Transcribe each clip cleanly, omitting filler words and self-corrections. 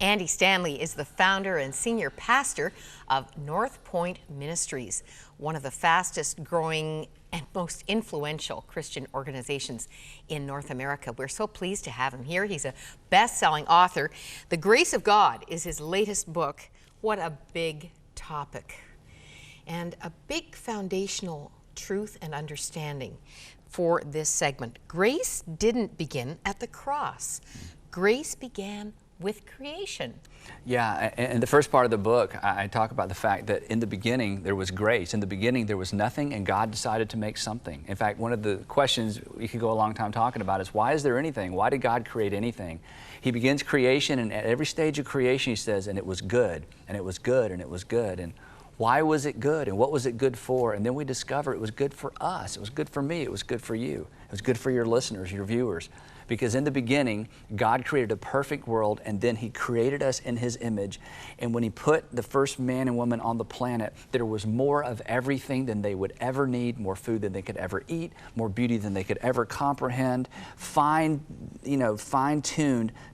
Andy Stanley is the founder and senior pastor of North Point Ministries, one of the fastest growing and most influential Christian organizations in North America. We're so pleased to have him here. He's a best-selling author. The Grace of God is his latest book. What a big topic, and a big foundational truth and understanding for this segment. Grace didn't begin at the cross. Grace began with creation. Yeah, and the first part of the book, I talk about the fact that in the beginning there was grace. In the beginning there was nothing, and God decided to make something. In fact, one of the questions we could go a long time talking about is, why is there anything? Why did God create anything? He begins creation, and at every stage of creation he says, and it was good, and it was good, and it was good. And why was it good, and what was it good for? And then we discover it was good for us. It was good for me. It was good for you. It was good for your listeners, your viewers. Because in the beginning, God created a perfect world, and then He created us in His image. And when He put the first man and woman on the planet, there was more of everything than they would ever need, more food than they could ever eat, more beauty than they could ever comprehend, fine-tuned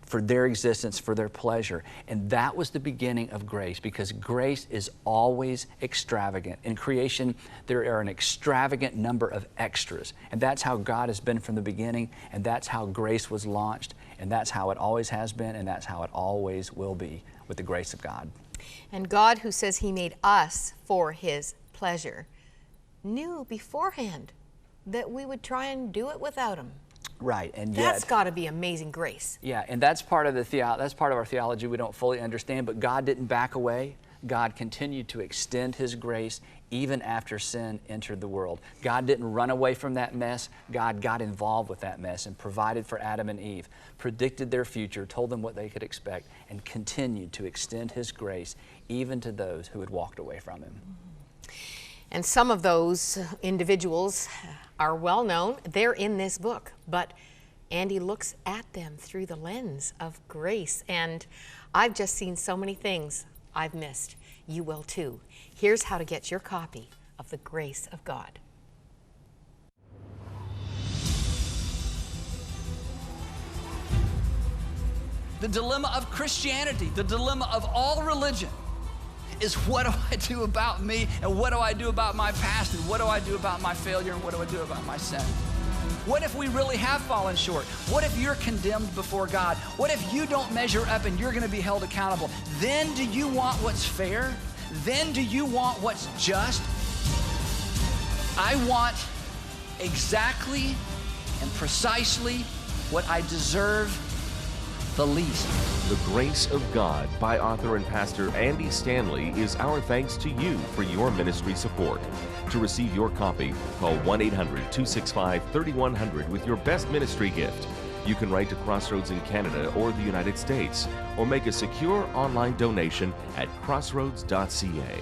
for their existence, for their pleasure. And that was the beginning of grace, because grace is always extravagant. In creation, there are an extravagant number of extras. And that's how God has been from the beginning, and that's how grace was launched, and that's how it always has been, and that's how it always will be with the grace of God. And God, who says He made us for His pleasure, knew beforehand that we would try and do it without Him. Right, and yet that's got to be amazing grace. Yeah, and that's part of our theology we don't fully understand. But God didn't back away. God continued to extend His grace even after sin entered the world. God didn't run away from that mess. God got involved with that mess and provided for Adam and Eve, predicted their future, told them what they could expect, and continued to extend His grace even to those who had walked away from Him. And some of those individuals are well known. They're in this book, but Andy looks at them through the lens of grace. And I've just seen so many things I've missed. You will too. Here's how to get your copy of The Grace of God. The dilemma of Christianity, the dilemma of all religion, is what do I do about me, and what do I do about my past, and what do I do about my failure, and what do I do about my sin? What if we really have fallen short? What if you're condemned before God? What if you don't measure up and you're going to be held accountable? Then do you want what's fair? Then do you want what's just? I want exactly and precisely what I deserve the least. The Grace of God by author and pastor Andy Stanley is our thanks to you for your ministry support. To receive your copy, call 1-800-265-3100 with your best ministry gift. You can write to Crossroads in Canada or the United States, or make a secure online donation at crossroads.ca.